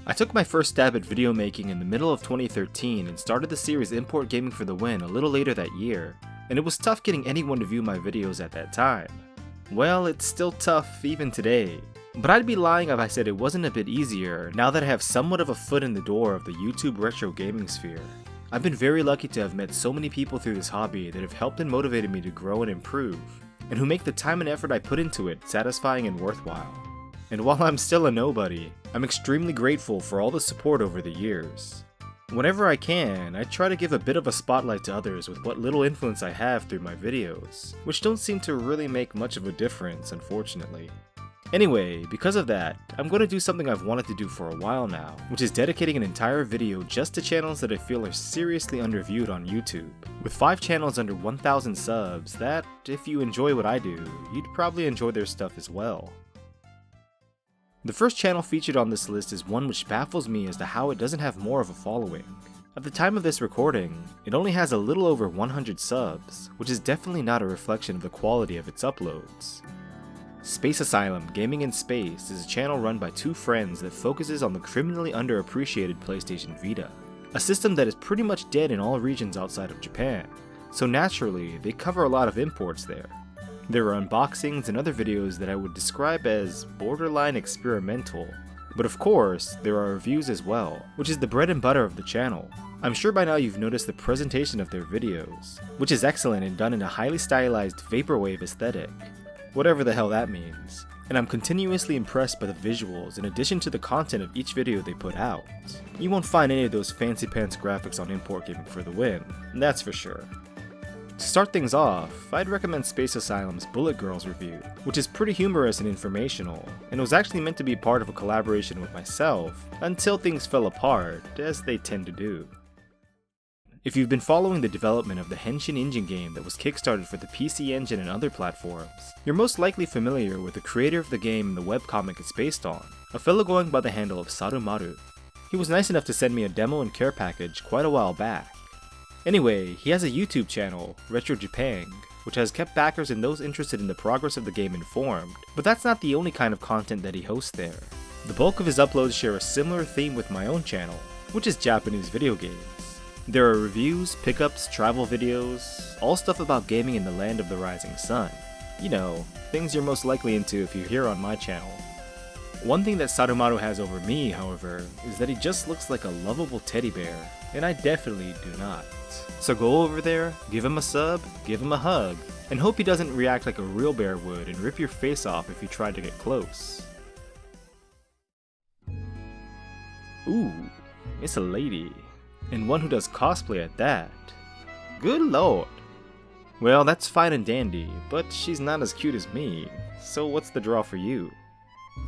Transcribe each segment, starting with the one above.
I took my first stab at video making in the middle of 2013 and started the series Import Gaming for the Win a little later that year, and it was tough getting anyone to view my videos at that time. Well, it's still tough even today, but I'd be lying if I said it wasn't a bit easier now that I have somewhat of a foot in the door of the YouTube retro gaming sphere. I've been very lucky to have met so many people through this hobby that have helped and motivated me to grow and improve, and who make the time and effort I put into it satisfying and worthwhile. And while I'm still a nobody, I'm extremely grateful for all the support over the years. Whenever I can, I try to give a bit of a spotlight to others with what little influence I have through my videos, which don't seem to really make much of a difference, unfortunately. Anyway, because of that, I'm going to do something I've wanted to do for a while now, which is dedicating an entire video just to channels that I feel are seriously underviewed on YouTube. With 5 channels under 1,000 subs that, if you enjoy what I do, you'd probably enjoy their stuff as well. The first channel featured on this list is one which baffles me as to how it doesn't have more of a following. At the time of this recording, it only has a little over 100 subs, which is definitely not a reflection of the quality of its uploads. Space Asylum Gaming in Space is a channel run by 2 friends that focuses on the criminally underappreciated PlayStation Vita, a system that is pretty much dead in all regions outside of Japan, so naturally they cover a lot of imports there. There are unboxings and other videos that I would describe as borderline experimental, but of course, there are reviews as well, which is the bread and butter of the channel. I'm sure by now you've noticed the presentation of their videos, which is excellent and done in a highly stylized vaporwave aesthetic, whatever the hell that means, and I'm continuously impressed by the visuals in addition to the content of each video they put out. You won't find any of those fancy pants graphics on Import Gaming for the Win, that's for sure. To start things off, I'd recommend Space Asylum's Bullet Girls review, which is pretty humorous and informational, and was actually meant to be part of a collaboration with myself, until things fell apart, as they tend to do. If you've been following the development of the Henshin engine game that was kickstarted for the PC Engine and other platforms, you're most likely familiar with the creator of the game and the webcomic it's based on, a fellow going by the handle of Sarumaru. He was nice enough to send me a demo and care package quite a while back. Anyway, he has a YouTube channel, Retro Japan, which has kept backers and those interested in the progress of the game informed, but that's not the only kind of content that he hosts there. The bulk of his uploads share a similar theme with my own channel, which is Japanese video games. There are reviews, pickups, travel videos, all stuff about gaming in the land of the rising sun. You know, things you're most likely into if you're here on my channel. One thing that Sarumaru has over me, however, is that he just looks like a lovable teddy bear, and I definitely do not. So go over there, give him a sub, give him a hug, and hope he doesn't react like a real bear would and rip your face off if you try to get close. Ooh, it's a lady, and one who does cosplay at that. Good lord. Well, that's fine and dandy, but she's not as cute as me, so what's the draw for you?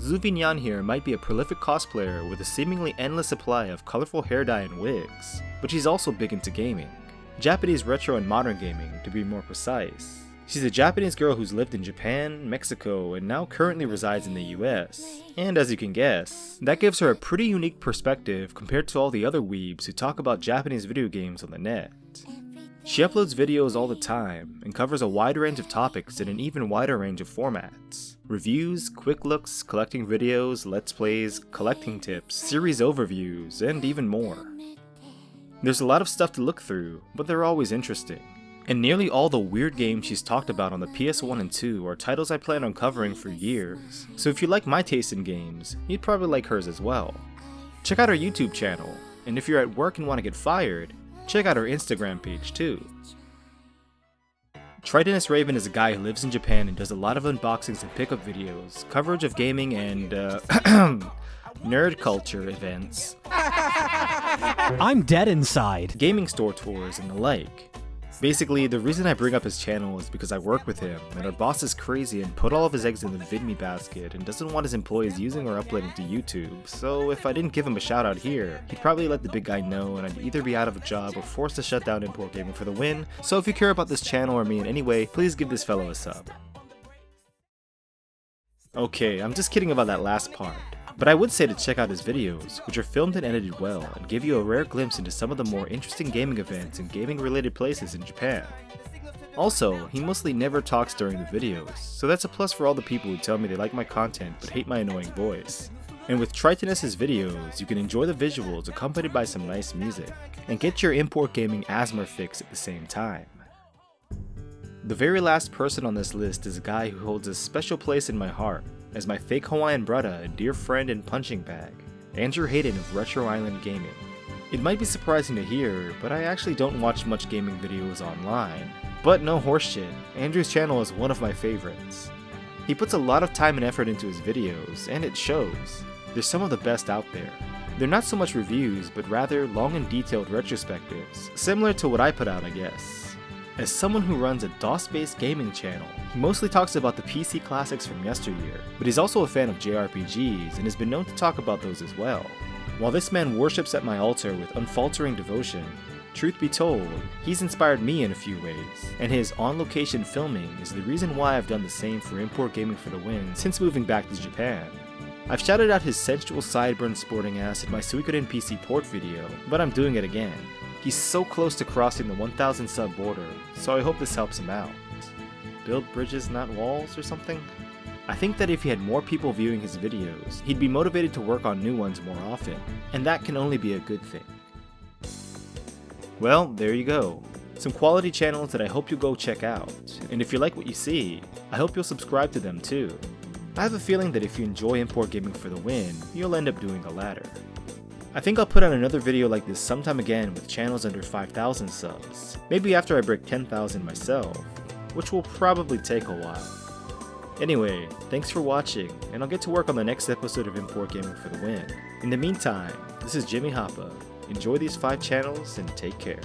Zuvi-nyan here might be a prolific cosplayer with a seemingly endless supply of colorful hair dye and wigs, but she's also big into gaming. Japanese retro and modern gaming, to be more precise. She's a Japanese girl who's lived in Japan, Mexico, and now currently resides in the US. And as you can guess, that gives her a pretty unique perspective compared to all the other weebs who talk about Japanese video games on the net. She uploads videos all the time, and covers a wide range of topics in an even wider range of formats. Reviews, quick looks, collecting videos, let's plays, collecting tips, series overviews, and even more. There's a lot of stuff to look through, but they're always interesting. And nearly all the weird games she's talked about on the PS1 and 2 are titles I plan on covering for years, so if you like my taste in games, you'd probably like hers as well. Check out her YouTube channel, and if you're at work and want to get fired, check out her Instagram page too. Tritonus Raven is a guy who lives in Japan and does a lot of unboxings and pickup videos, coverage of gaming and nerd culture events. I'm dead inside. Gaming store tours and the like. Basically, the reason I bring up his channel is because I work with him, and our boss is crazy and put all of his eggs in the VidMe basket and doesn't want his employees using or uploading to YouTube, so if I didn't give him a shout out here, he'd probably let the big guy know and I'd either be out of a job or forced to shut down Import Gaming for the Win, so if you care about this channel or me in any way, please give this fellow a sub. Okay, I'm just kidding about that last part. But I would say to check out his videos, which are filmed and edited well, and give you a rare glimpse into some of the more interesting gaming events and gaming related places in Japan. Also, he mostly never talks during the videos, so that's a plus for all the people who tell me they like my content but hate my annoying voice. And with Tritonus's videos, you can enjoy the visuals accompanied by some nice music, and get your Import Gaming asthma fix at the same time. The very last person on this list is a guy who holds a special place in my heart as my fake Hawaiian brother and dear friend and punching bag, Andrew Hayden of Retro Island Gaming. It might be surprising to hear, but I actually don't watch much gaming videos online. But no horseshit, Andrew's channel is one of my favorites. He puts a lot of time and effort into his videos, and it shows. They're some of the best out there. They're not so much reviews, but rather long and detailed retrospectives, similar to what I put out, I guess. As someone who runs a DOS-based gaming channel, he mostly talks about the PC classics from yesteryear, but he's also a fan of JRPGs and has been known to talk about those as well. While this man worships at my altar with unfaltering devotion, truth be told, he's inspired me in a few ways, and his on-location filming is the reason why I've done the same for Import Gaming for the Win since moving back to Japan. I've shouted out his sensual sideburn sporting ass in my Suikoden PC port video, but I'm doing it again. He's so close to crossing the 1,000 sub border, so I hope this helps him out. Build bridges, not walls, or something? I think that if he had more people viewing his videos, he'd be motivated to work on new ones more often, and that can only be a good thing. Well, there you go. Some quality channels that I hope you'll go check out, and if you like what you see, I hope you'll subscribe to them too. I have a feeling that if you enjoy Import Gaming for the Win, you'll end up doing the latter. I think I'll put out another video like this sometime again with channels under 5,000 subs, maybe after I break 10,000 myself, which will probably take a while. Anyway, thanks for watching, and I'll get to work on the next episode of Import Gaming for the Win. In the meantime, this is Jimmy Hapa. Enjoy these 5 channels and take care.